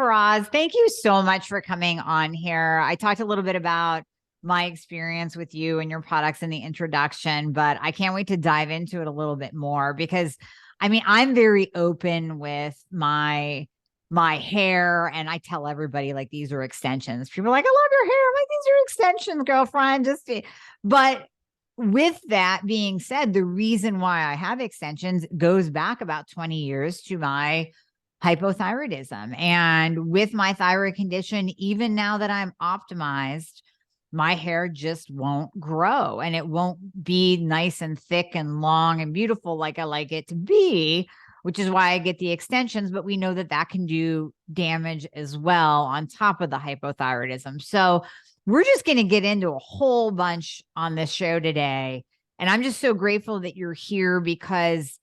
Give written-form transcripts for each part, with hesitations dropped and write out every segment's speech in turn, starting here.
Faraz, thank you so much for coming on here. I talked a little bit about my experience with you and your products in the introduction, but I can't wait to dive into it a little bit more because I mean, I'm very open with my hair and I tell everybody like these are extensions. People are like, I love your hair. I'm like, these are extensions, girlfriend. But with that being said, the reason why I have extensions goes back about 20 years to my hypothyroidism. And with my thyroid condition, even now that I'm optimized, my hair just won't grow and it won't be nice and thick and long and beautiful like I like it to be, which is why I get the extensions. But we know that that can do damage as well on top of the hypothyroidism. So we're just going to get into a whole bunch on this show today. And I'm just so grateful that you're here because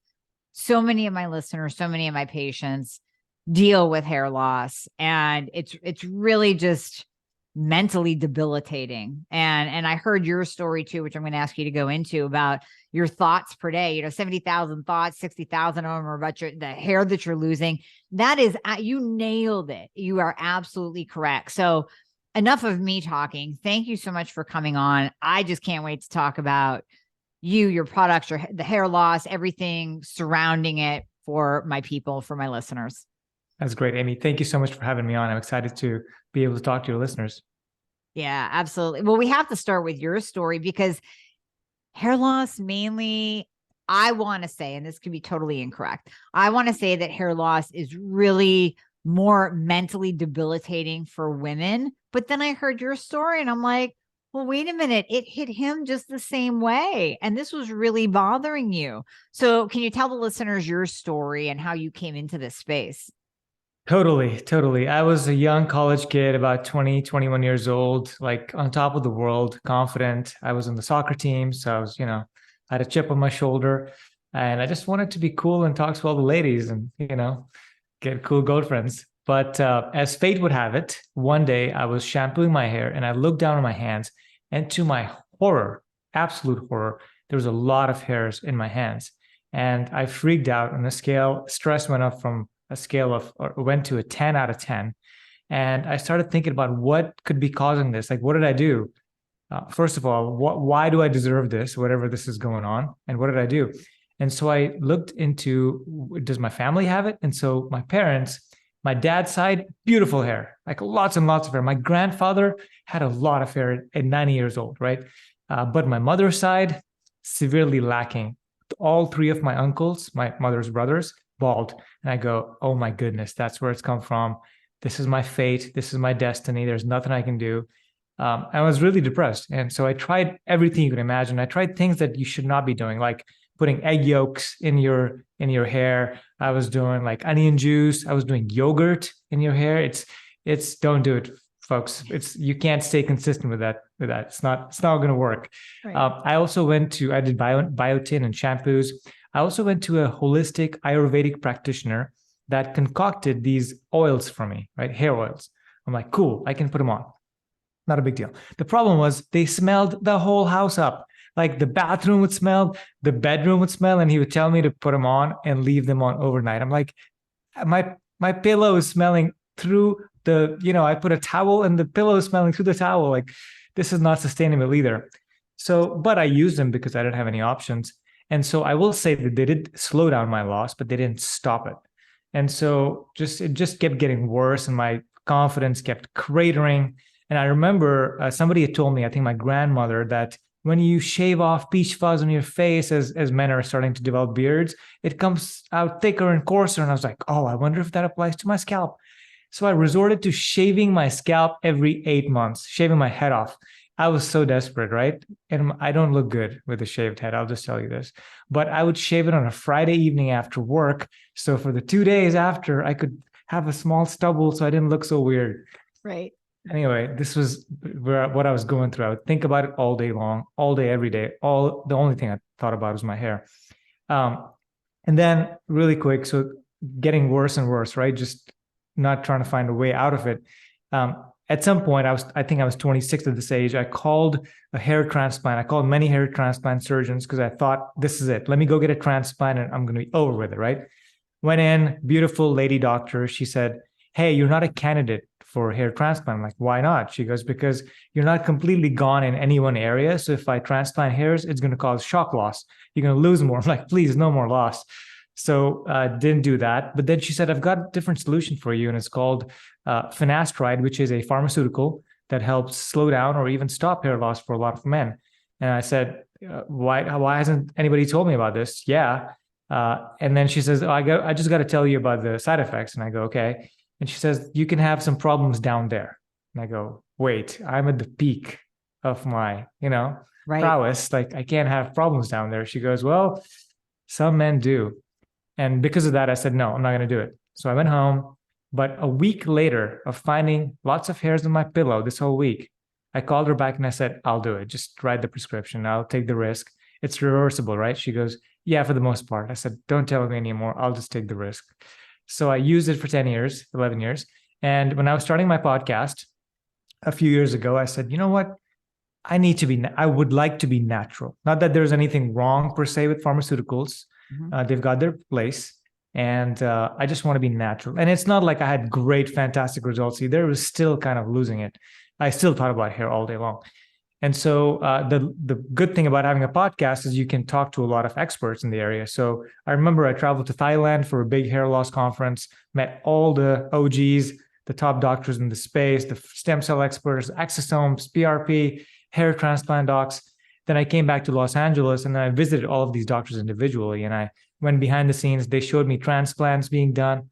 so many of my listeners, so many of my patients deal with hair loss, and it's really just mentally debilitating. And I heard your story too, which I'm going to ask you to go into about your thoughts per day. 70,000 thoughts, 60,000 of them are about the hair that you're losing. That is, you nailed it. You are absolutely correct. So enough of me talking. Thank you so much for coming on. I just can't wait to talk about you, your products, the hair loss, everything surrounding it for my people, for my listeners. That's great, Amy. Thank you so much for having me on. I'm excited to be able to talk to your listeners. Yeah, absolutely. Well, we have to start with your story because hair loss mainly, I want to say, and this could be totally incorrect, I want to say that hair loss is really more mentally debilitating for women. But then I heard your story and I'm like, well, wait a minute, it hit him just the same way. And this was really bothering you. So can you tell the listeners your story and how you came into this space? Totally. I was a young college kid, about 20, 21 years old, like on top of the world, confident. I was on the soccer team. So I was, I had a chip on my shoulder and I just wanted to be cool and talk to all the ladies and, get cool girlfriends. But as fate would have it, one day I was shampooing my hair and I looked down on my hands, and to my horror, absolute horror, there was a lot of hairs in my hands. And I freaked out on the scale. Stress went up from a scale of, or went to a 10 out of 10. And I started thinking about what could be causing this. Like, what did I do? First of all, why do I deserve this, whatever this is going on? And what did I do? And so I looked into, does my family have it? And so my parents, my dad's side, beautiful hair, like lots and lots of hair. My grandfather had a lot of hair at 90 years old, right? But my mother's side, severely lacking. All three of my uncles, my mother's brothers, bald. And I go, oh my goodness, that's where it's come from. This is my fate. This is my destiny. There's nothing I can do. I was really depressed. And so I tried everything you can imagine. I tried things that you should not be doing, like putting egg yolks in your hair. I was doing like onion juice. I was doing yogurt in your hair. It's don't do it, folks. You can't stay consistent with that. It's not going to work. Right. I did biotin and shampoos. I also went to a holistic Ayurvedic practitioner that concocted these oils for me, right? Hair oils. I'm like, cool, I can put them on. Not a big deal. The problem was they smelled the whole house up. Like the bathroom would smell, the bedroom would smell, and he would tell me to put them on and leave them on overnight. I'm like, my pillow is smelling through I put a towel and the pillow is smelling through the towel. Like, this is not sustainable either. So, but I used them because I didn't have any options. And so I will say that they did slow down my loss, but they didn't stop it. And so it just kept getting worse and my confidence kept cratering. And I remember somebody had told me, I think my grandmother, that when you shave off peach fuzz on your face as men are starting to develop beards, it comes out thicker and coarser. And I was like, oh, I wonder if that applies to my scalp. So I resorted to shaving my scalp every 8 months, shaving my head off. I was so desperate, right? And I don't look good with a shaved head. I'll just tell you this. But I would shave it on a Friday evening after work. So for the 2 days after, I could have a small stubble so I didn't look so weird. Right. Anyway, this was what I was going through. I would think about it all day long, all day, every day. The only thing I thought about was my hair. And then really quick, so getting worse and worse, right? Just not trying to find a way out of it. At some point, I think I was 26 at this age. I called a hair transplant. I called many hair transplant surgeons because I thought, this is it. Let me go get a transplant and I'm going to be over with it, right? Went in, beautiful lady doctor. She said, hey, you're not a candidate for hair transplant. I'm like, why not? She goes, because you're not completely gone in any one area. So if I transplant hairs, it's going to cause shock loss. You're going to lose more. I'm like, please, no more loss. So didn't do that. But then she said, I've got a different solution for you. And it's called finasteride, which is a pharmaceutical that helps slow down or even stop hair loss for a lot of men. And I said, why hasn't anybody told me about this? Yeah. And then she says, I just got to tell you about the side effects. And I go, okay. And she says, you can have some problems down there. And I go, wait, I'm at the peak of my, Right. prowess. Like I can't have problems down there. She goes, well, some men do. And because of that, I said, no, I'm not going to do it. So I went home. But a week later of finding lots of hairs on my pillow this whole week, I called her back and I said, I'll do it. Just write the prescription. I'll take the risk. It's reversible, right? She goes, yeah, for the most part. I said, don't tell me anymore. I'll just take the risk. So I used it for 10 years, 11 years. And when I was starting my podcast a few years ago, I said, you know what? I would like to be natural. Not that there's anything wrong per se with pharmaceuticals. They've got their place. And I just want to be natural. And it's not like I had great, fantastic results either. It was still kind of losing it. I still thought about hair all day long. And so the good thing about having a podcast is you can talk to a lot of experts in the area. So I remember I traveled to Thailand for a big hair loss conference, met all the OGs, the top doctors in the space, the stem cell experts, exosomes, PRP, hair transplant docs. Then I came back to Los Angeles and I visited all of these doctors individually. And I went behind the scenes. They showed me transplants being done.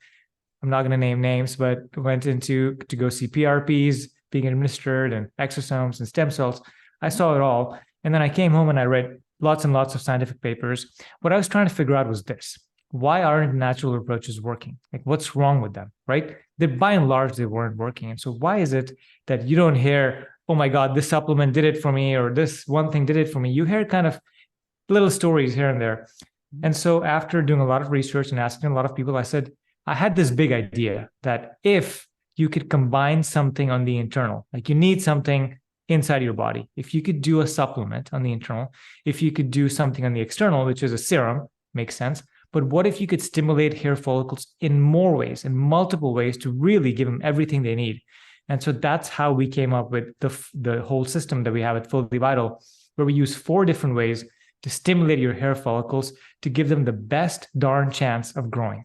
I'm not going to name names, but went into to go see PRPs being administered and exosomes and stem cells. I saw it all. And then I came home and I read lots and lots of scientific papers. What I was trying to figure out was this. Why aren't natural approaches working? Like what's wrong with them, right? By and large, they weren't working. And so why is it that you don't hear, oh my God, this supplement did it for me, or this one thing did it for me? You hear kind of little stories here and there. And so after doing a lot of research and asking a lot of people, I said, I had this big idea that if you could combine something on the internal, like you need something inside your body, if you could do a supplement on the internal, if you could do something on the external, which is a serum, makes sense. But what if you could stimulate hair follicles in more ways, in multiple ways, to really give them everything they need? And so that's how we came up with the whole system that we have at Fully Vital, where we use 4 different ways to stimulate your hair follicles to give them the best darn chance of growing.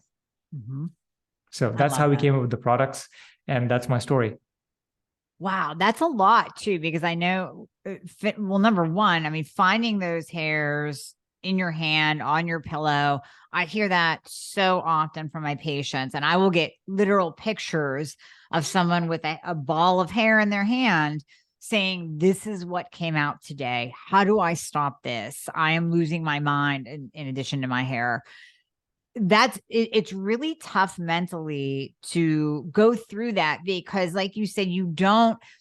So that's how we came up with the products. And that's my story. Wow, that's a lot too, because I know, well, number one, I mean, finding those hairs in your hand, on your pillow, I hear that so often from my patients, and I will get literal pictures of someone with a ball of hair in their hand saying, this is what came out today. How do I stop this? I am losing my mind in addition to my hair. It's really tough mentally to go through that, because like you said,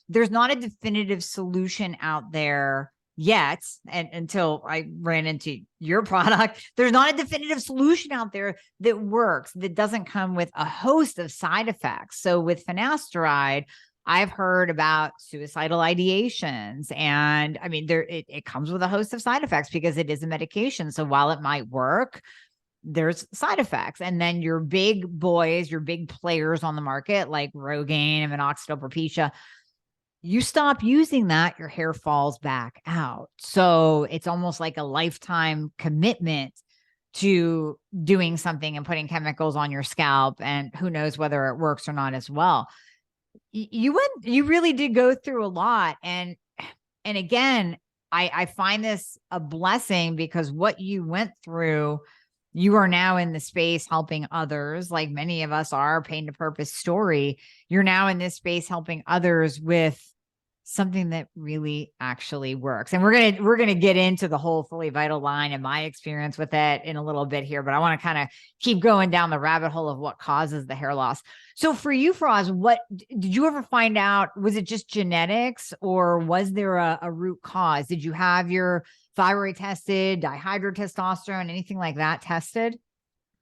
there's not a definitive solution out there yet. And until I ran into your product, there's not a definitive solution out there that works, that doesn't come with a host of side effects. So with finasteride, I've heard about suicidal ideations, and I mean, it comes with a host of side effects because it is a medication. So while it might work, there's side effects. And then your big boys, your big players on the market, like Rogaine and minoxidil Propecia, you stop using that, your hair falls back out. So it's almost like a lifetime commitment to doing something and putting chemicals on your scalp. And who knows whether it works or not as well. You really did go through a lot. And again, I find this a blessing, because what you went through, you are now in the space helping others, like many of us are. Pain to Purpose story. You're now in this space helping others with something that really actually works. And we're gonna get into the whole Fully Vital line and my experience with it in a little bit here, but I want to kind of keep going down the rabbit hole of what causes the hair loss. So for you, Faraz, what did you ever find out? Was it just genetics, or was there a root cause? Did you have your thyroid tested, dihydrotestosterone, anything like that tested?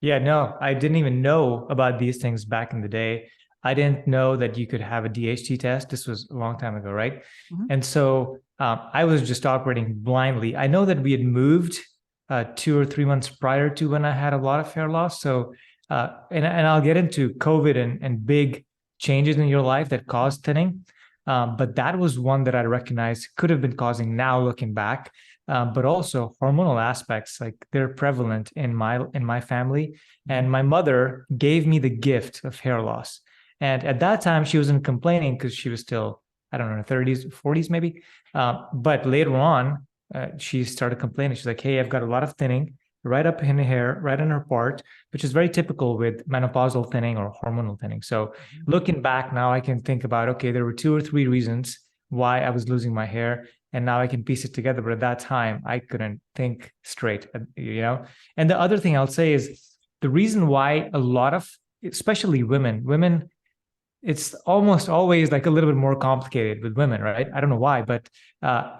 Yeah, no, I didn't even know about these things back in the day. I didn't know that you could have a DHT test. This was a long time ago, right? And so I was just operating blindly. I know that we had moved 2 or 3 months prior to when I had a lot of hair loss. So, and I'll get into COVID and big changes in your life that caused thinning. But that was one that I recognized could have been causing now looking back. But also hormonal aspects, like they're prevalent in my family. And my mother gave me the gift of hair loss. And at that time, she wasn't complaining because she was still, I don't know, in her 30s, 40s maybe. But later on, she started complaining. She's like, hey, I've got a lot of thinning right up in the hair, right in her part, which is very typical with menopausal thinning or hormonal thinning. So looking back now, I can think about, okay, there were 2 or 3 reasons why I was losing my hair. And now I can piece it together. But at that time, I couldn't think straight, you know? And the other thing I'll say is the reason why a lot of, especially women, it's almost always like a little bit more complicated with women, right? I don't know why, but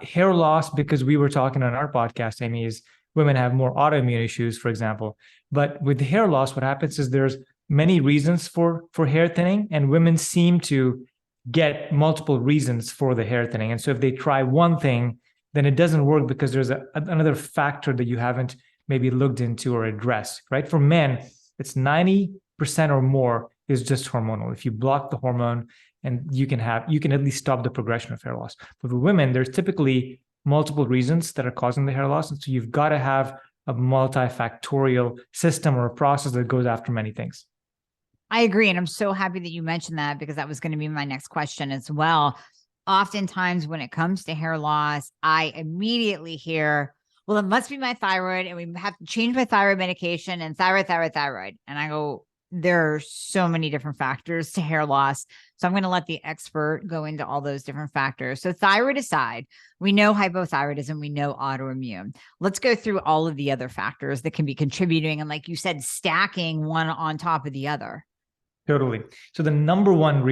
hair loss, because we were talking on our podcast, Amy, is women have more autoimmune issues, for example. But with hair loss, what happens is there's many reasons for hair thinning, and women seem to get multiple reasons for the hair thinning. And so if they try one thing, then it doesn't work because there's another factor that you haven't maybe looked into or addressed, right? For men, it's 90% or more is just hormonal. If you block the hormone, and you can at least stop the progression of hair loss. But for women, there's typically multiple reasons that are causing the hair loss. And so you've got to have a multifactorial system or a process that goes after many things. I agree. And I'm so happy that you mentioned that, because that was going to be my next question as well. Oftentimes when it comes to hair loss, I immediately hear, well, it must be my thyroid and we have to change my thyroid medication and thyroid. And I go, there are so many different factors to hair loss. So I'm going to let the expert go into all those different factors. So thyroid aside, we know hypothyroidism, we know autoimmune. Let's go through all of the other factors that can be contributing. And like you said, stacking one on top of the other. Totally. So the number one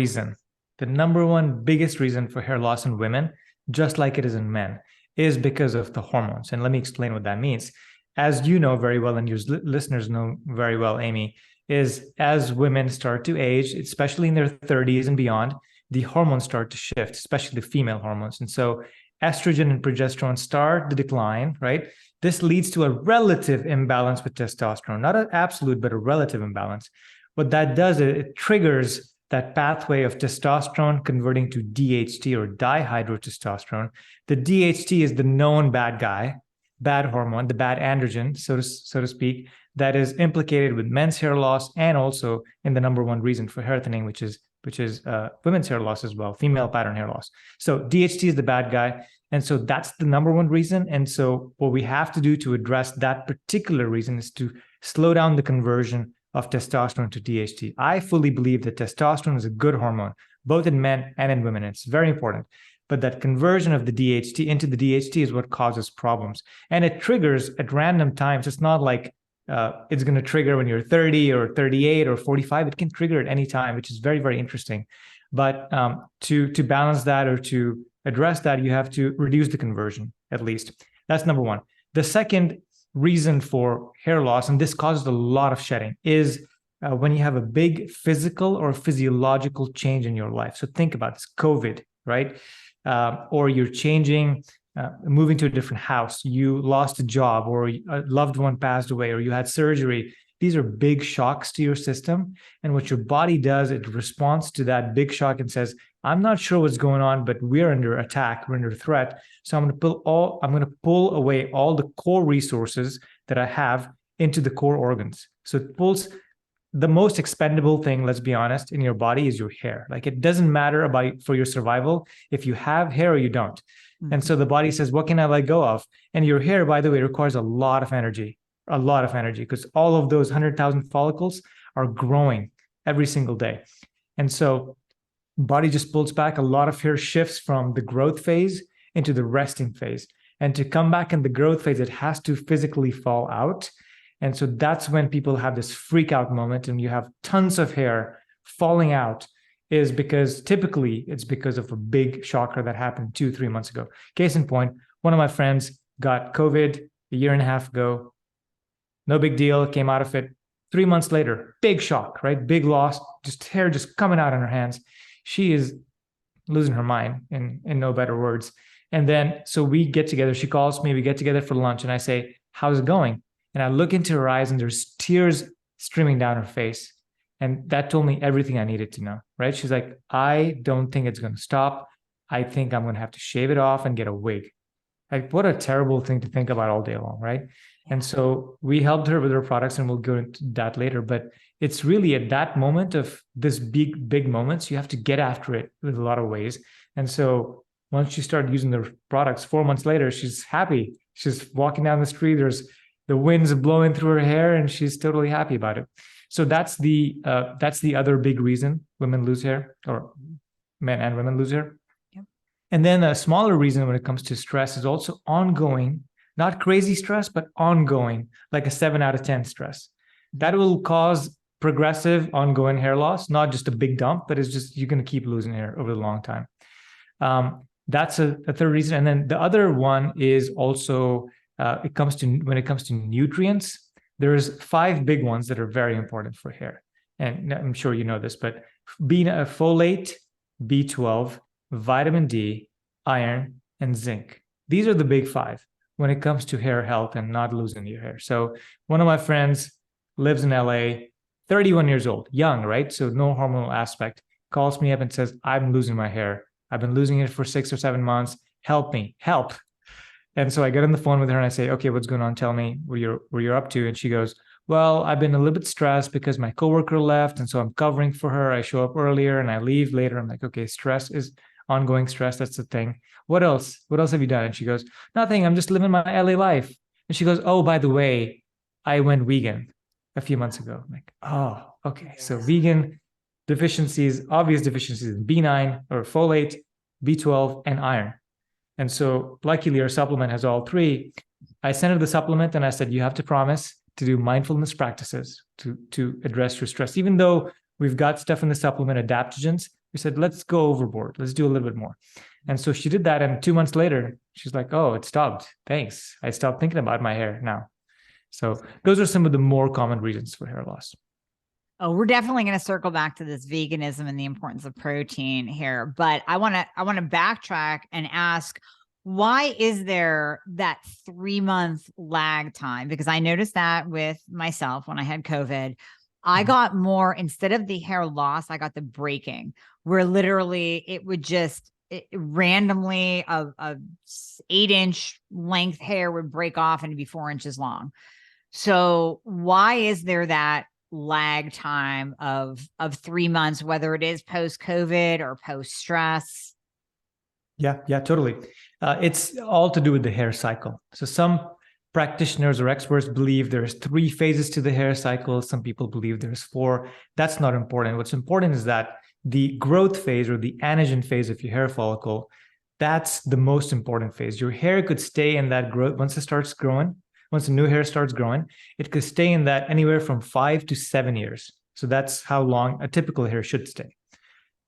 biggest reason for hair loss in women, just like it is in men, is because of the hormones. And let me explain what that means. As you know very well, and your listeners know very well, Amy, is as women start to age, especially in their 30s and beyond, the hormones start to shift, especially the female hormones. And so estrogen and progesterone start to decline, right? This leads to a relative imbalance with testosterone, not an absolute, but a relative imbalance. What that does is it triggers that pathway of testosterone converting to DHT or dihydrotestosterone. The DHT is the known bad guy, bad hormone, the bad androgen, so to speak, that is implicated with men's hair loss and also in the number one reason for hair thinning, which is women's hair loss as well, female pattern hair loss. So DHT is the bad guy. And so that's the number one reason. And so what we have to do to address that particular reason is to slow down the conversion of testosterone to DHT. I fully believe that testosterone is a good hormone, both in men and in women. It's very important. But that conversion of the DHT into the DHT is what causes problems. And it triggers at random times. It's not like it's going to trigger when you're 30 or 38 or 45. It can trigger at any time, which is very, very interesting. But to balance that or to address that, you have to reduce the conversion, at least. That's number one. The second reason for hair loss, and this causes a lot of shedding, is when you have a big physical or physiological change in your life. So think about this, COVID, right? Or you're changing, moving to a different house, you lost a job, or a loved one passed away, or you had surgery. These are big shocks to your system. And what your body does, it responds to that big shock and says, I'm not sure what's going on, but we're under attack, we're under threat. So I'm going to pull away all the core resources that I have into the core organs. So it pulls the most expendable thing, let's be honest, in your body is your hair. Like it doesn't matter for your survival if you have hair or you don't. Mm-hmm. And so the body says, what can I let go of? And your hair, by the way, requires a lot of energy, because all of those 100,000 follicles are growing every single day. And so body just pulls back. A lot of hair shifts from the growth phase into the resting phase. And to come back in the growth phase, it has to physically fall out. And so that's when people have this freak out moment and you have tons of hair falling out, is because typically it's because of a big shocker that happened 2-3 months ago. Case in point, one of my friends got COVID a year and a half ago. No big deal, came out of it. 3 months later, big shock, right? Big loss, just hair just coming out in her hands. She is losing her mind in no better words. And then, so we get together, she calls me, we get together for lunch and I say, how's it going? And I look into her eyes and there's tears streaming down her face. And that told me everything I needed to know, right? She's like, I don't think it's going to stop. I think I'm going to have to shave it off and get a wig. Like, what a terrible thing to think about all day long, right? And so we helped her with her products, and we'll go into that later. But it's really at that moment of this big moments, you have to get after it with a lot of ways. And so once she started using the products, 4 months later, she's happy. She's walking down the street. There's the wind's blowing through her hair, and she's totally happy about it. So that's the other big reason women lose hair, or men and women lose hair. And then a smaller reason when it comes to stress is also ongoing, not crazy stress, but ongoing, like a 7 out of 10 stress. That will cause progressive ongoing hair loss, not just a big dump, but it's just you're going to keep losing hair over a long time. That's a third reason. And then the other one is also when it comes to nutrients, there's 5 big ones that are very important for hair. And I'm sure you know this, but being a folate, B12, vitamin D, iron, and zinc. These are the big 5 when it comes to hair health and not losing your hair. So one of my friends lives in LA, 31 years old, young, right? So no hormonal aspect, calls me up and says, I'm losing my hair. I've been losing it for 6 or 7 months. Help me, help. And so I get on the phone with her and I say, okay, what's going on? Tell me where you're up to. And she goes, well, I've been a little bit stressed because my coworker left. And so I'm covering for her. I show up earlier and I leave later. I'm like, okay, stress is ongoing stress. That's the thing. What else? What else have you done? And she goes, nothing. I'm just living my LA life. And she goes, oh, by the way, I went vegan a few months ago. I'm like, oh, okay. So vegan deficiencies, obvious deficiencies in B9 or folate, B12, and iron. And so luckily our supplement has all 3. I sent her the supplement and I said, you have to promise to do mindfulness practices to address your stress. Even though we've got stuff in the supplement, adaptogens, we said, let's go overboard. Let's do a little bit more. And so she did that. And 2 months later, she's like, oh, it stopped. Thanks. I stopped thinking about my hair now. So those are some of the more common reasons for hair loss. Oh, we're definitely going to circle back to this veganism and the importance of protein here, but I want to backtrack and ask, why is there that 3-month lag time? Because I noticed that with myself when I had COVID, I got more, instead of the hair loss, I got the breaking, where literally it would just randomly a 8-inch length hair would break off and be 4 inches long. So why is there that lag time of 3 months, whether it is post-COVID or post-stress? Yeah, totally. It's all to do with the hair cycle. So some practitioners or experts believe there's 3 phases to the hair cycle. Some people believe there's 4. That's not important. What's important is that the growth phase, or the anagen phase of your hair follicle, that's the most important phase. Your hair could stay in that growth once it starts growing. Once a new hair starts growing, it could stay in that anywhere from 5 to 7 years. So that's how long a typical hair should stay.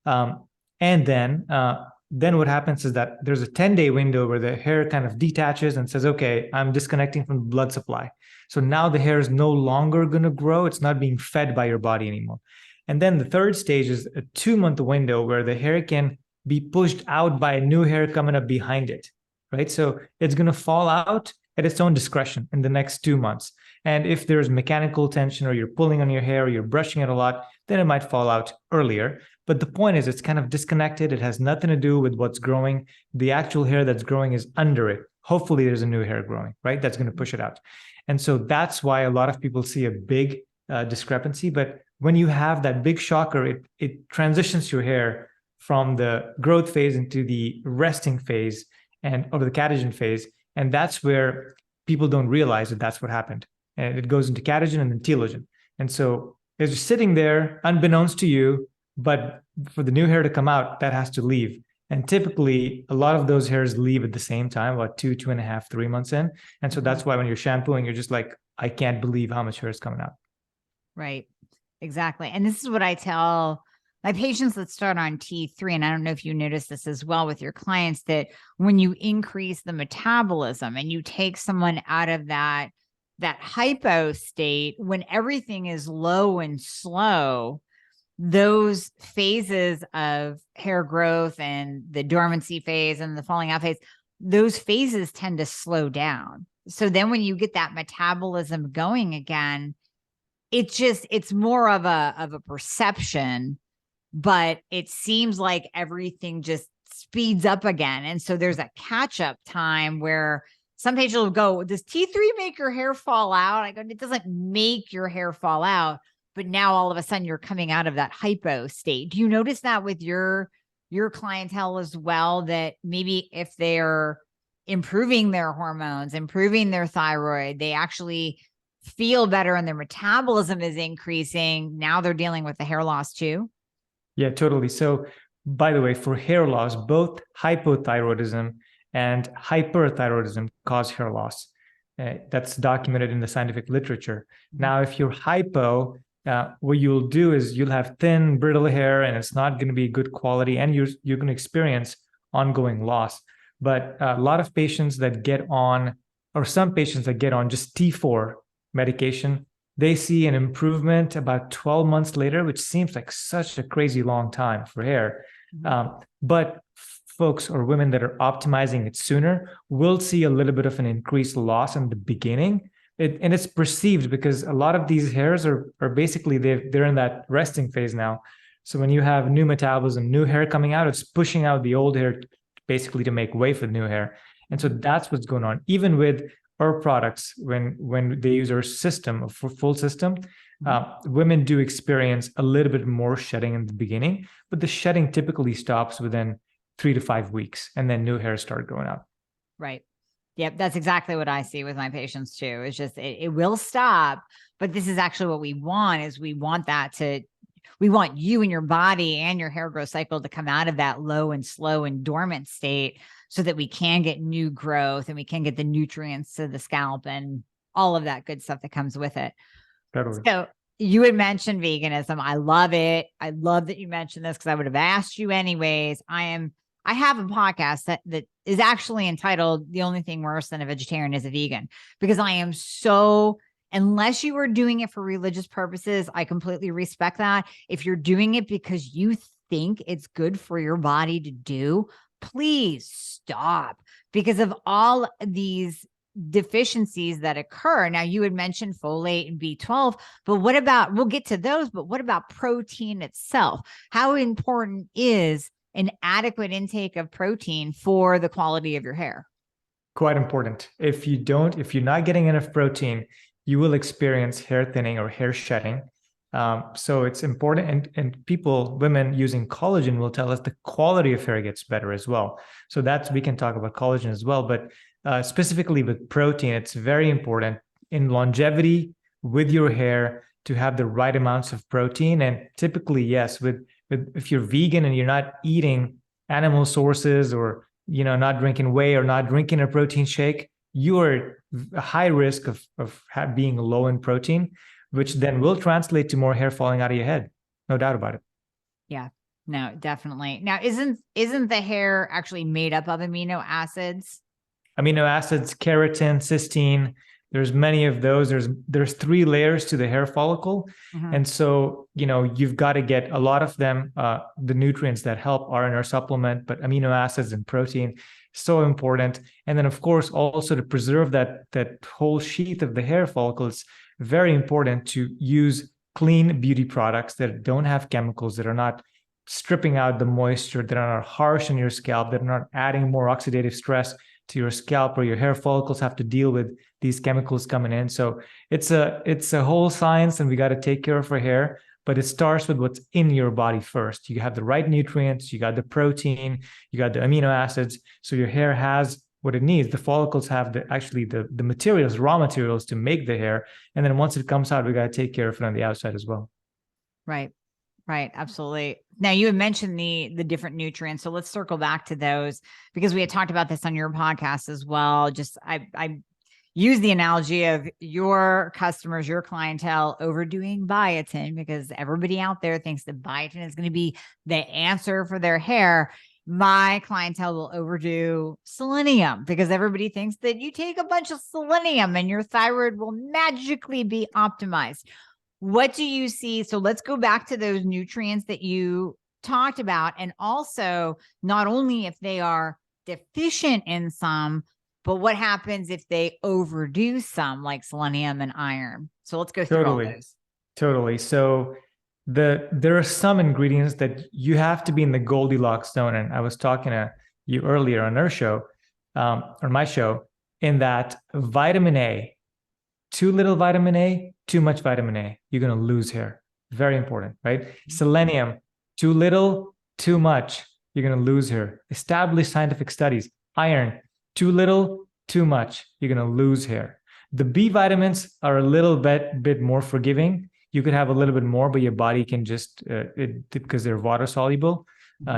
And then what happens is that there's a 10-day window where the hair kind of detaches and says, okay, I'm disconnecting from the blood supply. So now the hair is no longer going to grow. It's not being fed by your body anymore. And then the third stage is a 2-month window where the hair can be pushed out by a new hair coming up behind it, right? So it's going to fall out at its own discretion in the next 2 months. And if there's mechanical tension, or you're pulling on your hair, or you're brushing it a lot, then it might fall out earlier. But the point is, it's kind of disconnected. It has nothing to do with what's growing. The actual hair that's growing is under it. Hopefully there's a new hair growing, right? That's going to push it out. And so that's why a lot of people see a big discrepancy. But when you have that big shocker, it transitions your hair from the growth phase into the resting phase or the catagen phase. And that's where people don't realize that that's what happened. And it goes into catagen and then telogen. And so it's just sitting there unbeknownst to you, but for the new hair to come out, that has to leave. And typically, a lot of those hairs leave at the same time, about 2.5, 3 months in. And so that's why when you're shampooing, you're just like, I can't believe how much hair is coming out. Right. Exactly. And this is what I tell my patients that start on T3, and I don't know if you notice this as well with your clients, that when you increase the metabolism and you take someone out of that hypo state, when everything is low and slow, those phases of hair growth and the dormancy phase and the falling out phase, those phases tend to slow down. So then when you get that metabolism going again, it's more of a perception, but it seems like everything just speeds up again. And so there's a catch up time where some patients will go, does T3 make your hair fall out? I go, it doesn't make your hair fall out, but now all of a sudden you're coming out of that hypo state. Do you notice that with your clientele as well, that maybe if they're improving their hormones, improving their thyroid, they actually feel better and their metabolism is increasing, now they're dealing with the hair loss too? Yeah, totally. So, by the way, for hair loss, both hypothyroidism and hyperthyroidism cause hair loss. That's documented in the scientific literature. Now, if you're hypo, what you'll do is you'll have thin, brittle hair, and it's not going to be good quality, and you're going to experience ongoing loss. But a lot of patients that get on, or some patients that get on just T4 medication, they see an improvement about 12 months later, which seems like such a crazy long time for hair. But folks or women that are optimizing it sooner will see a little bit of an increased loss in the beginning. And it's perceived because a lot of these hairs are basically, they're in that resting phase now. So when you have new metabolism, new hair coming out, it's pushing out the old hair basically to make way for the new hair. And so that's what's going on. Even with our products, when they use our system, a full system, women do experience a little bit more shedding in the beginning, but the shedding typically stops within 3 to 5 weeks, and then new hairs start growing out. Right. Yep. That's exactly what I see with my patients too. It's just, it will stop, but this is actually what we want, is we want you and your body and your hair growth cycle to come out of that low and slow and dormant state so that we can get new growth and we can get the nutrients to the scalp and all of that good stuff that comes with it. Totally. So you had mentioned veganism. I love it. I love that you mentioned this because I would have asked you anyways. I have a podcast that is actually entitled "The Only Thing Worse Than a Vegetarian is a Vegan," because I am so, unless you are doing it for religious purposes, I completely respect that. If you're doing it because you think it's good for your body to do, please stop, because of all these deficiencies that occur. Now, you had mentioned folate and B12, but what about, we'll get to those, but what about protein itself? How important is an adequate intake of protein for the quality of your hair? Quite important. If you're not getting enough protein, you will experience hair thinning or hair shedding. So it's important. And women using collagen will tell us the quality of hair gets better as well. So we can talk about collagen as well, but specifically with protein, it's very important in longevity with your hair to have the right amounts of protein. And typically, yes, if you're vegan and you're not eating animal sources, or not drinking whey or not drinking a protein shake, you are a high risk of being low in protein, which then will translate to more hair falling out of your head. No doubt about it. Yeah, no, definitely. Now, isn't the hair actually made up of amino acids? Amino acids, keratin, cysteine. There's many of those. There's 3 layers to the hair follicle. And so, you've got to get a lot of them. The nutrients that help are in our supplement, but amino acids and protein, so important. And then, of course, also to preserve that whole sheath of the hair follicle, it's very important to use clean beauty products that don't have chemicals, that are not stripping out the moisture, that are not harsh on your scalp, that are not adding more oxidative stress to your scalp, or your hair follicles have to deal with these chemicals coming in. So it's a whole science, and we got to take care of our hair, but it starts with what's in your body first. You have the right nutrients, you got the protein, you got the amino acids, so your hair has what it needs. The follicles have the materials, raw materials to make the hair. And then once it comes out, we got to take care of it on the outside as well. Right. Right. Absolutely. Now, you had mentioned the different nutrients. So let's circle back to those, because we had talked about this on your podcast as well. Just I use the analogy of your customers, your clientele overdoing biotin, because everybody out there thinks that biotin is going to be the answer for their hair. My clientele will overdo selenium, because everybody thinks that you take a bunch of selenium and your thyroid will magically be optimized. What do you see? So let's go back to those nutrients that you talked about. And also, not only if they are deficient in some, but what happens if they overdo some, like selenium and iron? So let's go through all those. Totally. So there are some ingredients that you have to be in the Goldilocks zone. And I was talking to you earlier on our show, on my show, in that vitamin A, too little vitamin A, too much vitamin A, you're going to lose hair. Very important, right? Selenium, too little, too much, you're going to lose hair. Established scientific studies. Iron, too little, too much, you're going to lose hair. The B vitamins are a little bit more forgiving. You could have a little bit more, but your body can just, because they're water soluble,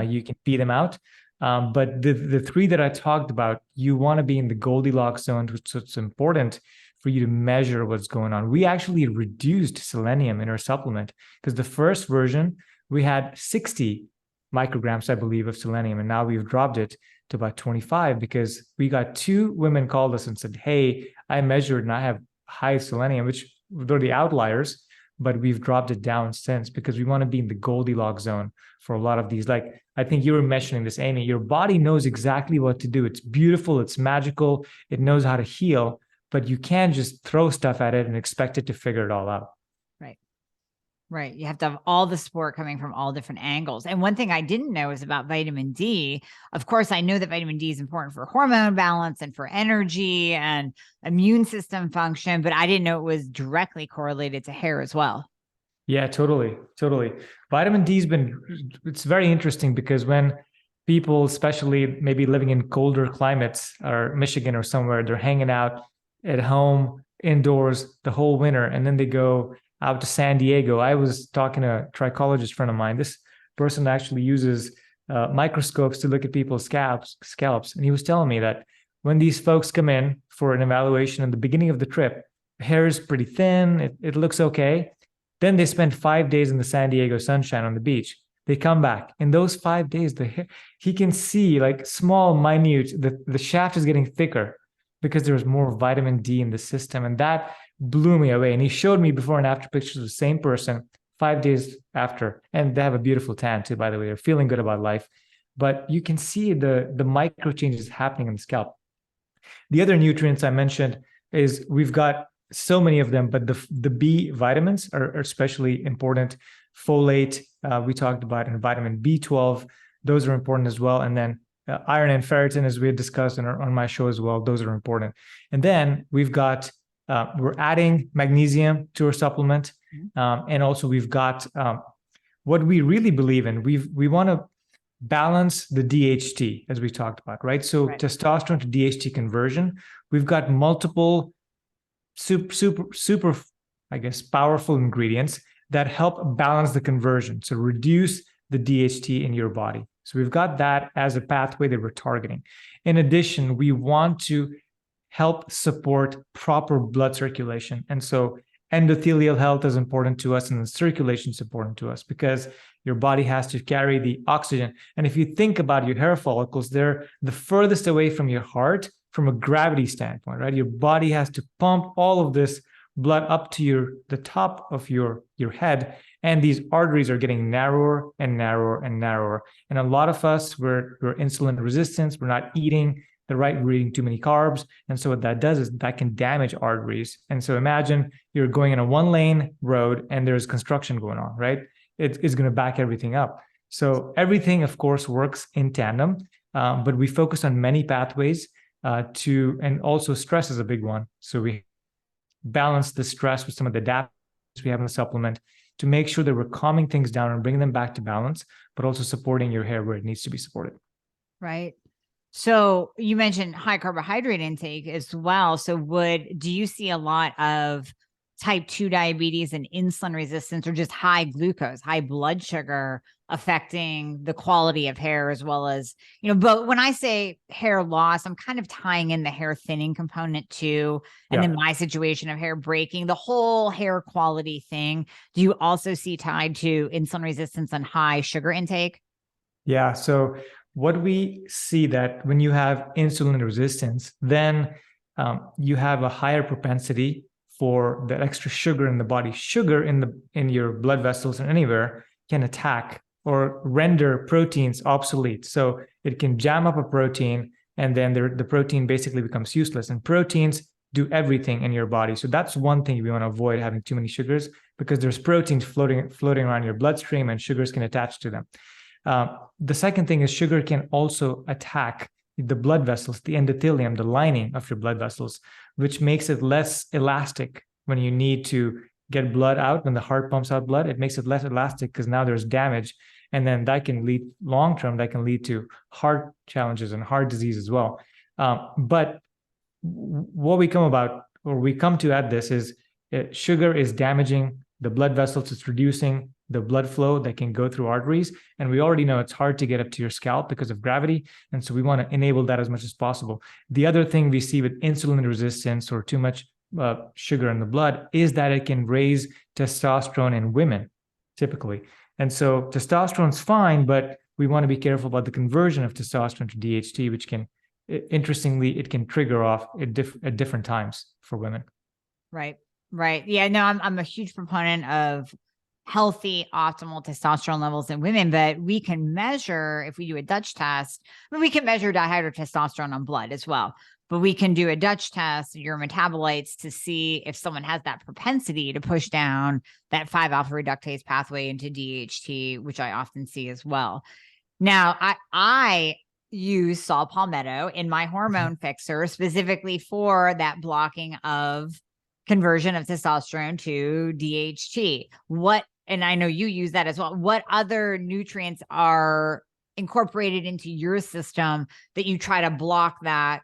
you can pee them out. But the three that I talked about, you want to be in the Goldilocks zone, so it's important for you to measure what's going on. We actually reduced selenium in our supplement because the first version, we had 60 micrograms, I believe, of selenium, and now we've dropped it to about 25 because we got 2 women called us and said, hey, I measured and I have high selenium, which they're the outliers, but we've dropped it down since because we want to be in the Goldilocks zone for a lot of these. Like, I think you were mentioning this, Amy, your body knows exactly what to do. It's beautiful, it's magical, it knows how to heal, but you can't just throw stuff at it and expect it to figure it all out. Right. Right. You have to have all the support coming from all different angles. And one thing I didn't know is about vitamin D. Of course, I know that vitamin D is important for hormone balance and for energy and immune system function, but I didn't know it was directly correlated to hair as well. Yeah, totally. Vitamin D it's very interesting because when people, especially maybe living in colder climates or Michigan or somewhere, they're hanging out at home indoors the whole winter, and then they go out to San Diego. I was talking to a trichologist friend of mine. This person actually uses microscopes to look at people's scalps. And he was telling me that when these folks come in for an evaluation in the beginning of the trip, hair is pretty thin, it looks okay. Then they spend 5 days in the San Diego sunshine on the beach. They come back. In those 5 days, he can see like small, minute, the shaft is getting thicker because there's more vitamin D in the system. And that blew me away. And he showed me before and after pictures of the same person 5 days after. And they have a beautiful tan too, by the way. They're feeling good about life. But you can see the micro changes happening in the scalp. The other nutrients I mentioned is we've got so many of them, but the B vitamins are especially important. Folate, we talked about, and vitamin B12, those are important as well. And then iron and ferritin, as we had discussed on my show as well, those are important. And then we've got, we're adding magnesium to our supplement. And also we've got what we really believe in. We want to balance the DHT, as we talked about, right? So testosterone to DHT conversion, we've got multiple super, I guess, powerful ingredients that help balance the conversion. So reduce the DHT in your body. So we've got that as a pathway that we're targeting. In addition, we want to help support proper blood circulation. And so endothelial health is important to us, and the circulation is important to us because your body has to carry the oxygen. And if you think about your hair follicles, they're the furthest away from your heart from a gravity standpoint, right? Your body has to pump all of this blood up to the top of your head, and these arteries are getting narrower and narrower and narrower. And a lot of us, we're insulin resistant, we're not eating the right, we're eating too many carbs. And so what that does is that can damage arteries. And so imagine you're going in a 1-lane road and there's construction going on, right? It's going to back everything up. So everything, of course, works in tandem, but we focus on many pathways and also stress is a big one. So we balance the stress with some of the adaptogens we have in the supplement to make sure that we're calming things down and bringing them back to balance, but also supporting your hair where it needs to be supported. Right. So you mentioned high carbohydrate intake as well. So do you see a lot of type 2 diabetes and insulin resistance, or just high glucose, high blood sugar affecting the quality of hair as well as, but when I say hair loss, I'm kind of tying in the hair thinning component too. And then my situation of hair breaking, the whole hair quality thing. Do you also see tied to insulin resistance and high sugar intake? Yeah. So what we see that when you have insulin resistance, then you have a higher propensity for the extra sugar in the body. Sugar in your blood vessels and anywhere can attack or render proteins obsolete. So it can jam up a protein, and then the protein basically becomes useless. And proteins do everything in your body. So that's one thing we want to avoid, having too many sugars, because there's proteins floating around your bloodstream and sugars can attach to them. The second thing is sugar can also attack the blood vessels, the endothelium, the lining of your blood vessels, which makes it less elastic when you need to get blood out. When the heart pumps out blood, it makes it less elastic because now there's damage. And then that can lead long-term, that can lead to heart challenges and heart disease as well. But what we come to at this is sugar is damaging the blood vessels. It's reducing the blood flow that can go through arteries. And we already know it's hard to get up to your scalp because of gravity. And so we want to enable that as much as possible. The other thing we see with insulin resistance or too much sugar in the blood is that it can raise testosterone in women, typically. And so testosterone's fine, but we want to be careful about the conversion of testosterone to DHT, which can, interestingly, it can trigger off at different times for women. Right. Right. Yeah, no, I'm a huge proponent of healthy, optimal testosterone levels in women, but we can measure, if we do a Dutch test, we can measure dihydrotestosterone on blood as well. But we can do a Dutch test, your metabolites, to see if someone has that propensity to push down that 5-alpha reductase pathway into DHT, which I often see as well. Now, I use saw palmetto in my hormone fixer specifically for that blocking of conversion of testosterone to DHT. And I know you use that as well. What other nutrients are incorporated into your system that you try to block that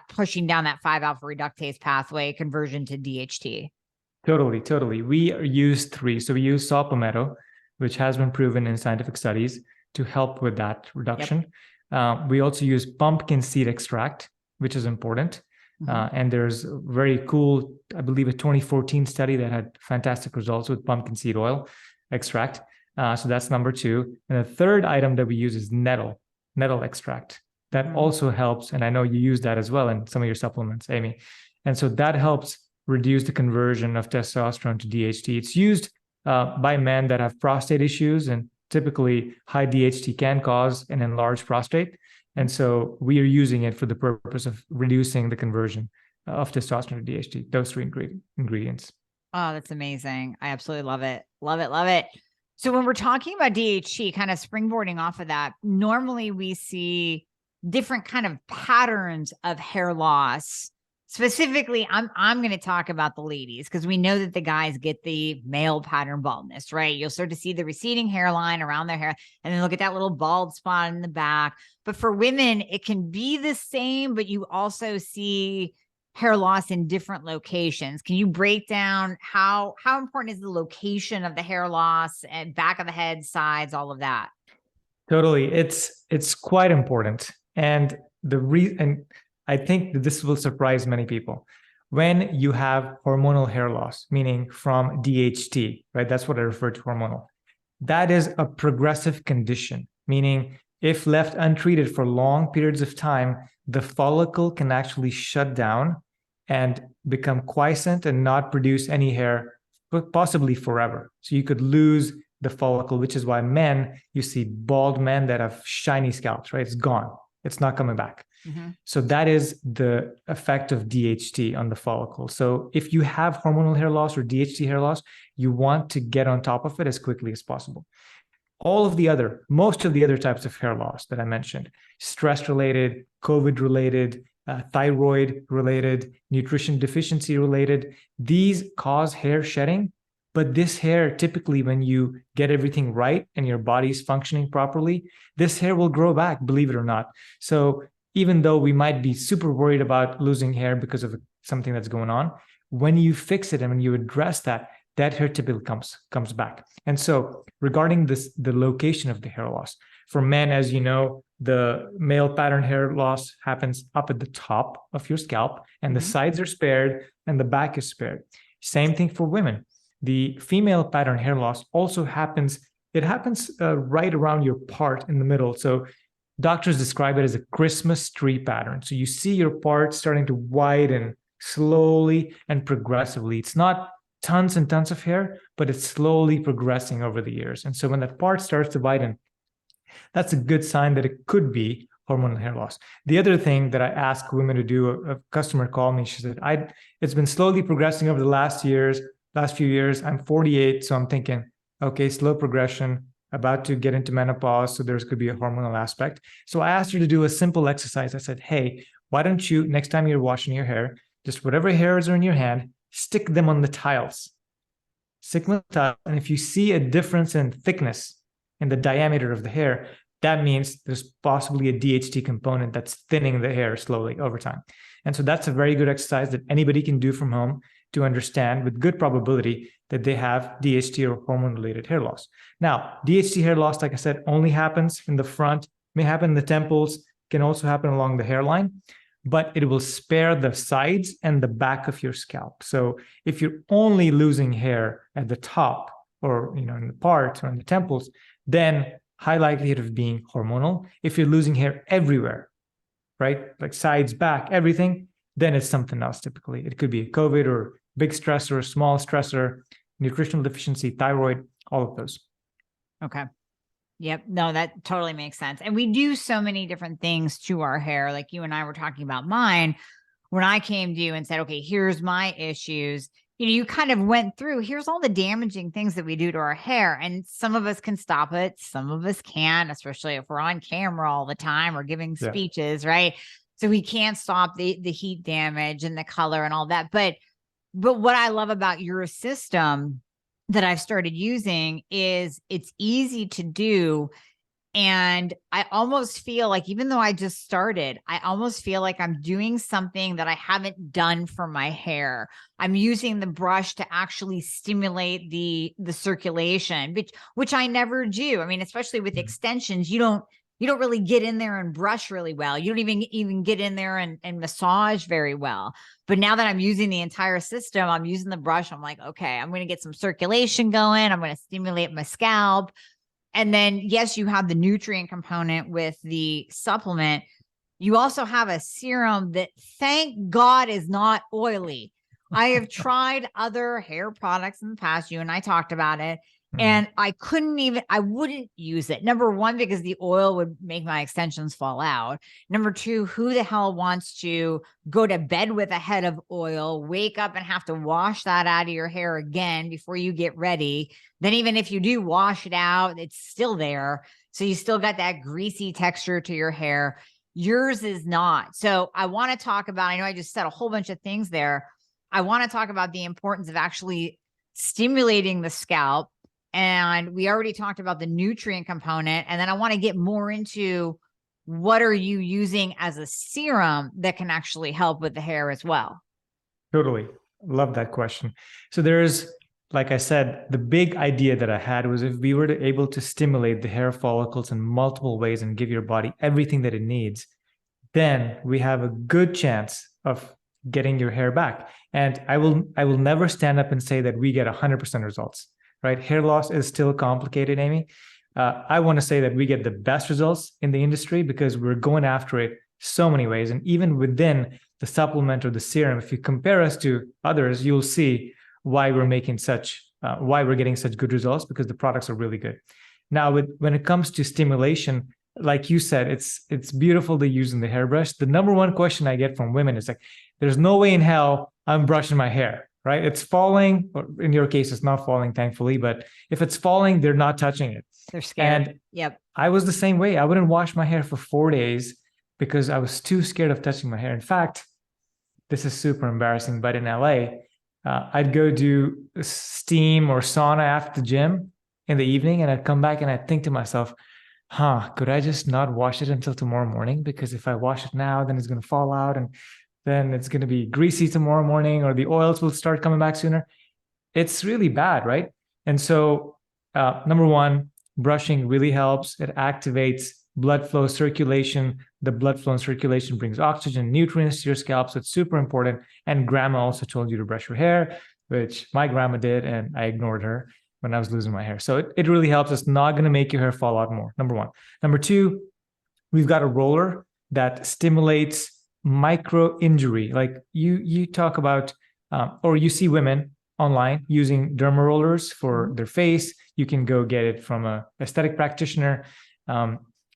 pushing down that 5-alpha reductase pathway conversion to DHT? Totally. We use 3. So we use saw palmetto, which has been proven in scientific studies to help with that reduction. Yep. We also use pumpkin seed extract, which is important. And there's a very cool, I believe, a 2014 study that had fantastic results with pumpkin seed oil extract. So that's number 2. And the third item that we use is nettle extract. That also helps. And I know you use that as well in some of your supplements, Amy. And so that helps reduce the conversion of testosterone to DHT. It's used by men that have prostate issues, and typically high DHT can cause an enlarged prostate. And so we are using it for the purpose of reducing the conversion of testosterone to DHT, those 3 ingredients. Oh, that's amazing. I absolutely love it. Love it. So when we're talking about DHT, kind of springboarding off of that, normally we see different kind of patterns of hair loss. Specifically, I'm going to talk about the ladies, because we know that the guys get the male pattern baldness, right? You'll start to see the receding hairline around their hair, and then look at that little bald spot in the back. But for women, it can be the same, but you also see hair loss in different locations. Can you break down how important is the location of the hair loss and back of the head, sides, all of that? Totally. It's quite important. And I think that this will surprise many people. When you have hormonal hair loss, meaning from DHT, right? That's what I refer to hormonal. That is a progressive condition, meaning if left untreated for long periods of time, the follicle can actually shut down and become quiescent and not produce any hair, but possibly forever. So you could lose the follicle, which is why you see bald men that have shiny scalps, right? It's gone. It's not coming back. So that is the effect of DHT on the follicle. So if you have hormonal hair loss or DHT hair loss, you want to get on top of it as quickly as possible. Most of the other types of hair loss that I mentioned, stress-related, COVID-related, thyroid-related, nutrition deficiency-related, these cause hair shedding. But this hair, typically, when you get everything right and your body's functioning properly, this hair will grow back, believe it or not. So even though we might be super worried about losing hair because of something that's going on, when you fix it and when you address that hair typically comes back. And so regarding the location of the hair loss, for men, as you know, the male pattern hair loss happens up at the top of your scalp, and the sides are spared and the back is spared. Same thing for women. The female pattern hair loss also happens. It happens right around your part in the middle. So doctors describe it as a Christmas tree pattern. So you see your part starting to widen slowly and progressively. It's not tons and tons of hair, but it's slowly progressing over the years. And so when that part starts to widen, that's a good sign that it could be hormonal hair loss. The other thing that I ask women to do, a customer called me, she said, it's been slowly progressing over the last few years. I'm 48, so I'm thinking, okay, slow progression, about to get into menopause, so there's could be a hormonal aspect. So I asked her to do a simple exercise. I said, hey, why don't you, next time you're washing your hair, just whatever hairs are in your hand, stick them on the tiles. Stick them on the tile, and if you see a difference in thickness in the diameter of the hair, that means there's possibly a DHT component that's thinning the hair slowly over time. And so that's a very good exercise that anybody can do from home to understand with good probability that they have DHT or hormone-related hair loss. Now, DHT hair loss, like I said, only happens in the front, may happen in the temples, can also happen along the hairline, but it will spare the sides and the back of your scalp. So if you're only losing hair at the top or in the part or in the temples, then high likelihood of being hormonal. If you're losing hair everywhere, right, like sides, back, everything, then it's something else typically. It could be a COVID or big stressor, small stressor, nutritional deficiency, thyroid, all of those. Okay. Yep. No, that totally makes sense. And we do so many different things to our hair. Like you and I were talking about mine. When I came to you and said, okay, here's my issues, you kind of went through, here's all the damaging things that we do to our hair. And some of us can stop it. Some of us can't, especially if we're on camera all the time or giving speeches, right? So we can't stop the heat damage and the color and all that. But what I love about your system that I've started using is it's easy to do. And I almost feel like, even though I just started, I almost feel like I'm doing something that I haven't done for my hair. I'm using the brush to actually stimulate the circulation, which I never do. I mean, especially with extensions, you don't really get in there and brush really well. You don't even get in there and massage very well. But now that I'm using the entire system, I'm using the brush. I'm like, okay, I'm going to get some circulation going. I'm going to stimulate my scalp. And then, yes, you have the nutrient component with the supplement. You also have a serum that, thank God, is not oily. I have tried other hair products in the past. You and I talked about it. And I wouldn't use it. Number one, because the oil would make my extensions fall out. Number two, who the hell wants to go to bed with a head of oil, wake up and have to wash that out of your hair again before you get ready? Then even if you do wash it out, it's still there. So you still got that greasy texture to your hair. Yours is not. So I want to talk about, I know I just said a whole bunch of things there. I want to talk about the importance of actually stimulating the scalp. And we already talked about the nutrient component. And then I want to get more into what are you using as a serum that can actually help with the hair as well? Totally. Love that question. So there's, like I said, the big idea that I had was if we were able to stimulate the hair follicles in multiple ways and give your body everything that it needs, then we have a good chance of getting your hair back. And I will never stand up and say that we get 100% results. Right? Hair loss is still complicated, Amy. I want to say that we get the best results in the industry because we're going after it so many ways. And even within the supplement or the serum, if you compare us to others, you'll see why we're getting such good results, because the products are really good. Now, when it comes to stimulation, like you said, it's beautiful to use in the hairbrush. The number one question I get from women is like, there's no way in hell I'm brushing my hair. Right? It's falling, or in your case, it's not falling, thankfully, but if it's falling, they're not touching it. They're scared. And yep. I was the same way. I wouldn't wash my hair for 4 days because I was too scared of touching my hair. In fact, this is super embarrassing, but in LA, I'd go do steam or sauna after the gym in the evening, and I'd come back and I'd think to myself, could I just not wash it until tomorrow morning? Because if I wash it now, then it's going to fall out, and then it's going to be greasy tomorrow morning, or the oils will start coming back sooner. It's really bad, right? And so, number one, brushing really helps. It activates blood flow, circulation. The blood flow and circulation brings oxygen, nutrients to your scalp, so it's super important. And grandma also told you to brush your hair, which my grandma did, and I ignored her when I was losing my hair. So it really helps. It's not going to make your hair fall out more, number one. Number two, we've got a roller that stimulates micro injury. Like you talk about, or you see women online using derma rollers for their face. You can go get it from a aesthetic practitioner.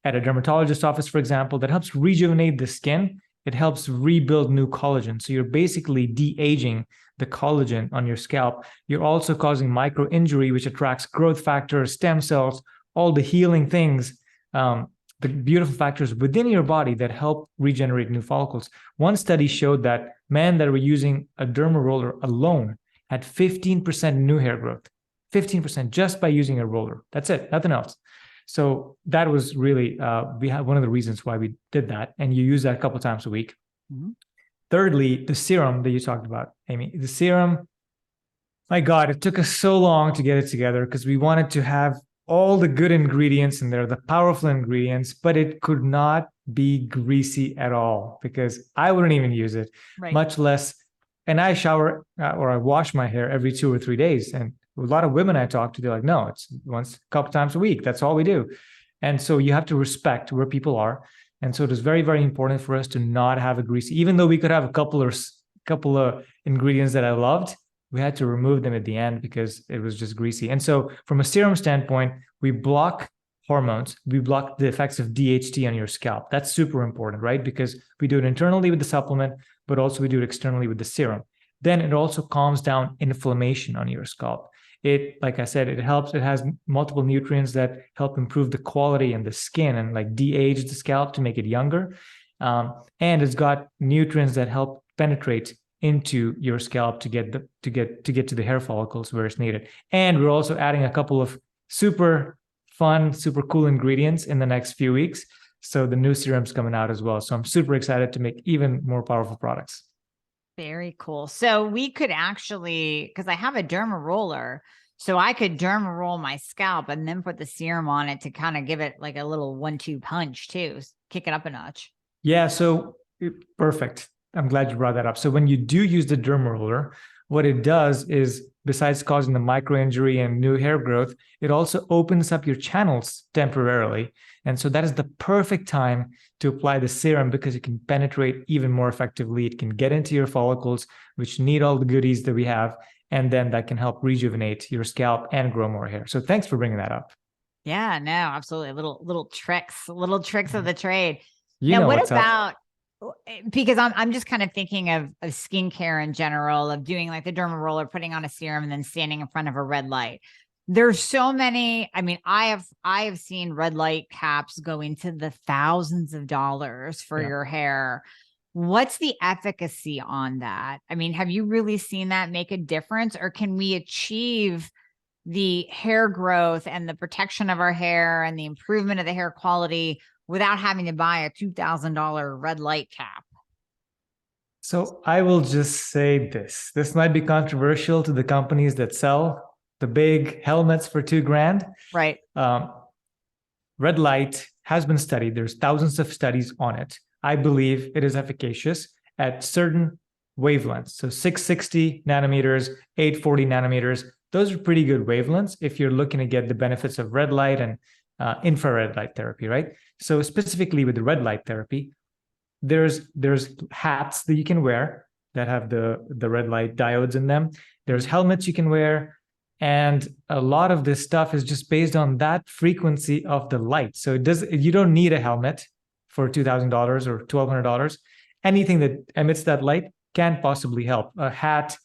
at a dermatologist's office, for example, that helps rejuvenate the skin. It helps rebuild new collagen. So you're basically de-aging the collagen on your scalp. You're also causing micro injury, which attracts growth factors, stem cells, all the healing things, the beautiful factors within your body that help regenerate new follicles. One study showed that men that were using a derma roller alone had 15% new hair growth, 15% just by using a roller. That's it, nothing else. So that was really we had one of the reasons why we did that, and you use that a couple times a week. Mm-hmm. Thirdly, the serum that you talked about, Amy, the serum. My God, it took us so long to get it together because we wanted to have all the good ingredients in there, the powerful ingredients, but it could not be greasy at all because I wouldn't even use it, right, much less. And I shower or I wash my hair every 2 or 3 days. And a lot of women I talk to, they're like, no, it's once a couple times a week. That's all we do. And so you have to respect where people are. And so it is very, very important for us to not have a greasy, even though we could have a couple of ingredients that I loved, we had to remove them at the end because it was just greasy. And so from a serum standpoint, we block hormones. We block the effects of DHT on your scalp. That's super important, right? Because we do it internally with the supplement, but also we do it externally with the serum. Then it also calms down inflammation on your scalp. It, like I said, it helps. It has multiple nutrients that help improve the quality and the skin and like de-age the scalp to make it younger. And it's got nutrients that help penetrate into your scalp to get to the hair follicles where it's needed. And we're also adding a couple of super fun, super cool ingredients in the next few weeks. So the new serum's coming out as well. So I'm super excited to make even more powerful products. Very cool. So we could actually, because I have a derma roller, so I could derma roll my scalp and then put the serum on it to kind of give it like a little 1-2 punch too, kick it up a notch. Yeah, so perfect. I'm glad you brought that up. So when you do use the derma roller, what it does is, besides causing the micro injury and new hair growth, it also opens up your channels temporarily. And so that is the perfect time to apply the serum because it can penetrate even more effectively. It can get into your follicles, which need all the goodies that we have. And then that can help rejuvenate your scalp and grow more hair. So thanks for bringing that up. Yeah, no, absolutely. Little tricks of the trade. You now, know what about, because I'm just kind of thinking of skincare in general, of doing like the derma roller, putting on a serum and then standing in front of a red light. There's so many. I mean, I have seen red light caps go into the thousands of dollars for your hair. What's the efficacy on that? I mean, have you really seen that make a difference, or can we achieve the hair growth and the protection of our hair and the improvement of the hair quality without having to buy a $2,000 red light cap? So I will just say this. This might be controversial to the companies that sell the big helmets for $2,000. Right. Red light has been studied. There's thousands of studies on it. I believe it is efficacious at certain wavelengths. So 660 nanometers, 840 nanometers. Those are pretty good wavelengths if you're looking to get the benefits of red light and infrared light therapy, right? So specifically with the red light therapy, there's hats that you can wear that have the red light diodes in them. There's helmets you can wear. And a lot of this stuff is just based on that frequency of the light. So you don't need a helmet for $2,000 or $1,200. Anything that emits that light can possibly help. A hat,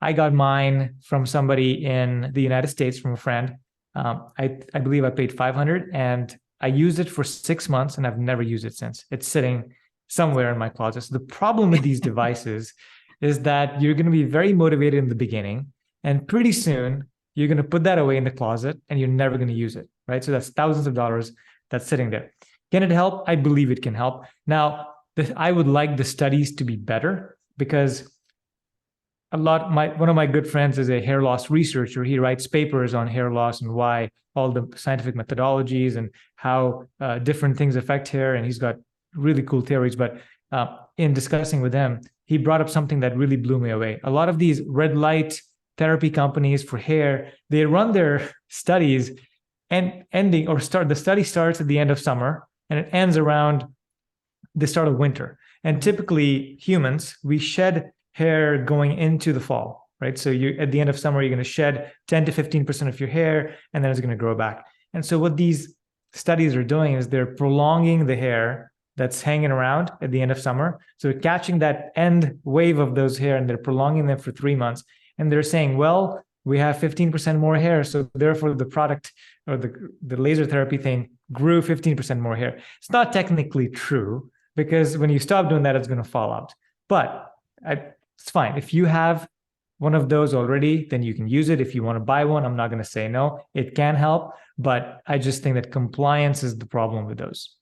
I got mine from somebody in the United States, from a friend. I believe I paid $500 and I used it for 6 months and I've never used it since. It's sitting somewhere in my closet. So the problem with these devices is that you're going to be very motivated in the beginning, and pretty soon you're going to put that away in the closet and you're never going to use it, right? So that's thousands of dollars that's sitting there. Can it help? I believe it can help. Now, I would like the studies to be better because one of my good friends is a hair loss researcher. He writes papers on hair loss and why, all the scientific methodologies and how different things affect hair. And he's got really cool theories. But in discussing with him, he brought up something that really blew me away. A lot of these red light therapy companies for hair, they run their studies and the study starts at the end of summer and it ends around the start of winter. And typically humans, we shed hair going into the fall, right? So at the end of summer, you're going to shed 10 to 15% of your hair, and then it's going to grow back. And so what these studies are doing is they're prolonging the hair that's hanging around at the end of summer. So they're catching that end wave of those hair and they're prolonging them for 3 months. And they're saying, well, we have 15% more hair. So therefore the product or the laser therapy thing grew 15% more hair. It's not technically true because when you stop doing that, it's going to fall out. But it's fine. If you have one of those already, then you can use it. If you want to buy one, I'm not going to say no. It can help, but I just think that compliance is the problem with those.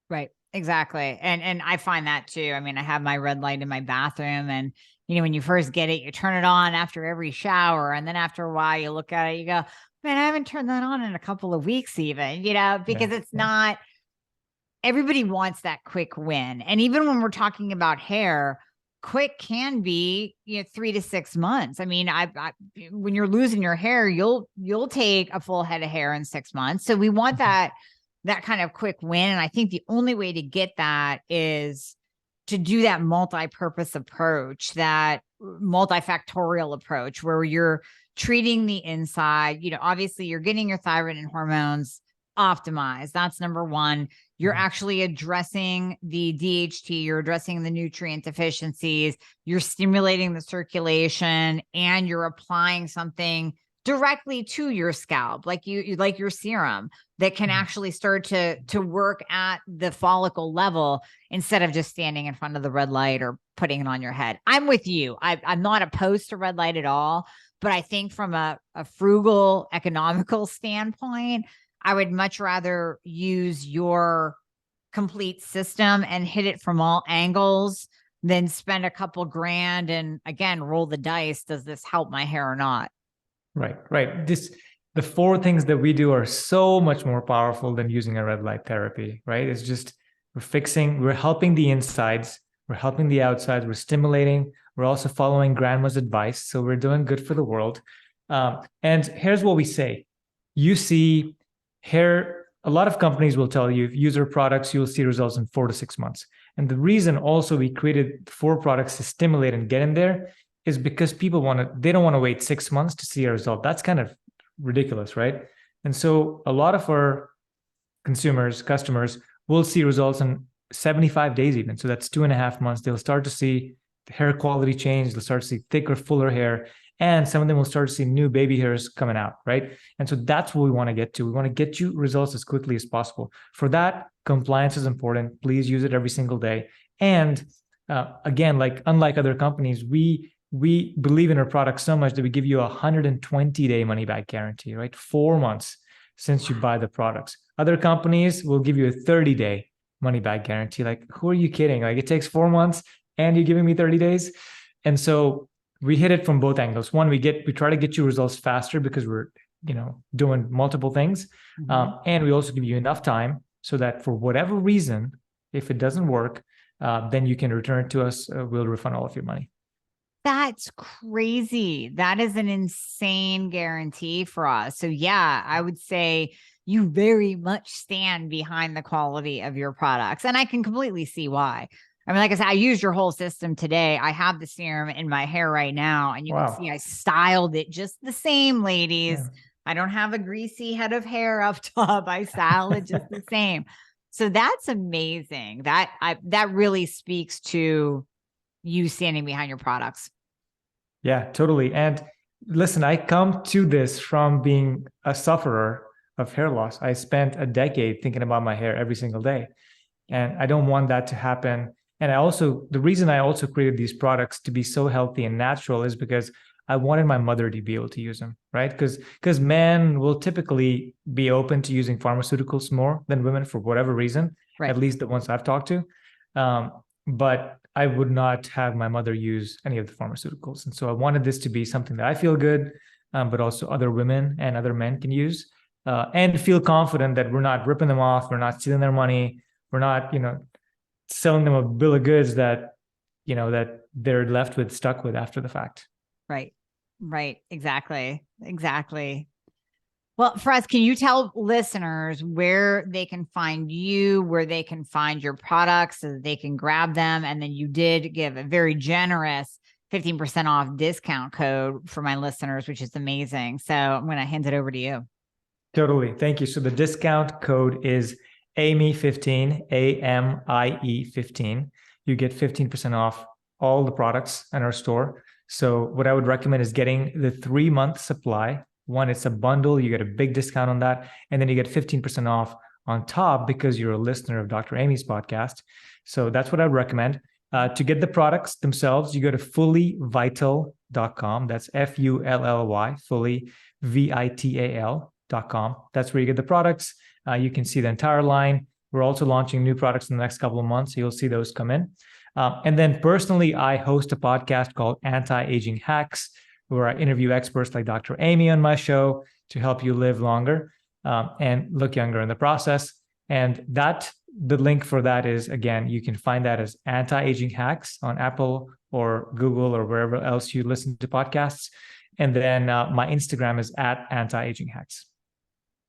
Right. Exactly. And I find that too. I mean, I have my red light in my bathroom, and when you first get it, you turn it on after every shower. And then after a while you look at it, you go, man, I haven't turned that on in a couple of weeks even, because it's not, everybody wants that quick win. And even when we're talking about hair, quick can be 3 to 6 months. I mean, when you're losing your hair, you'll take a full head of hair in 6 months. So we want that kind of quick win. And I think the only way to get that is to do that multi-purpose approach, that multifactorial approach where you're treating the inside. Obviously you're getting your thyroid and hormones optimized. That's number one. You're actually addressing the DHT, you're addressing the nutrient deficiencies, you're stimulating the circulation, and you're applying something directly to your scalp, like your serum that can actually start to work at the follicle level instead of just standing in front of the red light or putting it on your head. I'm with you. I'm not opposed to red light at all, but I think from a frugal, economical standpoint, I would much rather use your complete system and hit it from all angles than spend a couple grand and again, roll the dice. Does this help my hair or not? Right. The 4 things that we do are so much more powerful than using a red light therapy, right? It's just, we're helping the insides, we're helping the outsides, we're stimulating, we're also following grandma's advice. So we're doing good for the world. And here's what we say. You see hair, a lot of companies will tell you, if you use our products, you'll see results in 4 to 6 months. And the reason also we created 4 products to stimulate and get in there is because people they don't want to wait 6 months to see a result. That's kind of ridiculous, right? And so a lot of our customers will see results in 75 days even. So that's 2.5 months. They'll start to see the hair quality change. They'll start to see thicker, fuller hair. And some of them will start to see new baby hairs coming out, right? And so that's what we want to get to. We want to get you results as quickly as possible. For that, compliance is important. Please use it every single day. And again, unlike other companies, we believe in our product so much that we give you a 120-day money-back guarantee, right? 4 months since you buy the products. Other companies will give you a 30-day money-back guarantee. Who are you kidding? It takes 4 months and you're giving me 30 days? And so we hit it from both angles. One, we try to get you results faster because we're, doing multiple things. And we also give you enough time so that for whatever reason, if it doesn't work, then you can return it to us. We'll refund all of your money. That's crazy. That is an insane guarantee for us. So yeah, I would say you very much stand behind the quality of your products. And I can completely see why. I mean, like I said, I used your whole system today. I have the serum in my hair right now, and you can see I styled it just the same, ladies. Yeah. I don't have a greasy head of hair up top. I style it just the same. So that's amazing. That really speaks to you standing behind your products. Yeah, totally. And listen, I come to this from being a sufferer of hair loss. I spent a decade thinking about my hair every single day, and I don't want that to happen. And the reason I also created these products to be so healthy and natural is because I wanted my mother to be able to use them, right? Because men will typically be open to using pharmaceuticals more than women for whatever reason, right? At least the ones I've talked to. But I would not have my mother use any of the pharmaceuticals. And so I wanted this to be something that I feel good, but also other women and other men can use, and feel confident that we're not ripping them off. We're not stealing their money. We're not, selling them a bill of goods that they're stuck with after the fact. Right. Exactly. Well, Faraz, can you tell listeners where they can find you, where they can find your products so that they can grab them? And then you did give a very generous 15% off discount code for my listeners, which is amazing. So I'm going to hand it over to you. Totally. Thank you. So the discount code is AMIE15, AMIE 15. You get 15% off all the products in our store. So what I would recommend is getting the 3-month supply. One, it's a bundle. You get a big discount on that. And then you get 15% off on top because you're a listener of Dr. Amy's podcast. So that's what I would recommend. To get the products themselves, you go to fullyvital.com. That's FULLY, fully VITAL.com. That's where you get the products. You can see the entire line. We're also launching new products in the next couple of months. So you'll see those come in. And then personally, I host a podcast called Anti-Aging Hacks, where I interview experts like Dr. Amy on my show to help you live longer and look younger in the process. And the link for that is, again, you can find that as Anti-Aging Hacks on Apple or Google or wherever else you listen to podcasts. And then my Instagram is at Anti-Aging Hacks.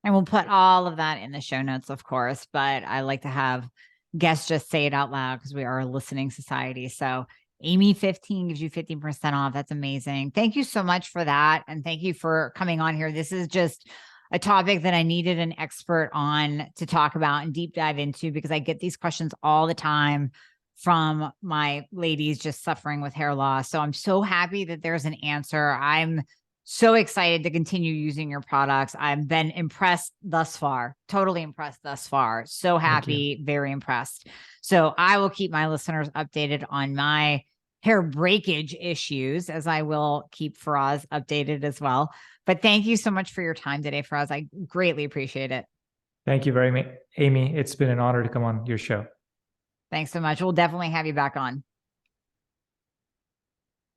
And we'll put all of that in the show notes, of course, but I like to have guests just say it out loud because we are a listening society. So Amy 15 gives you 15% off. That's amazing. Thank you so much for that. And thank you for coming on here. This is just a topic that I needed an expert on to talk about and deep dive into, because I get these questions all the time from my ladies just suffering with hair loss. So I'm so happy that there's an answer. I'm so excited to continue using your products. I've been impressed thus far, totally impressed thus far. So happy, very impressed. So I will keep my listeners updated on my hair breakage issues, as I will keep Faraz updated as well. But thank you so much for your time today, Faraz. I greatly appreciate it. Thank you very much, Amy. It's been an honor to come on your show. Thanks so much. We'll definitely have you back on.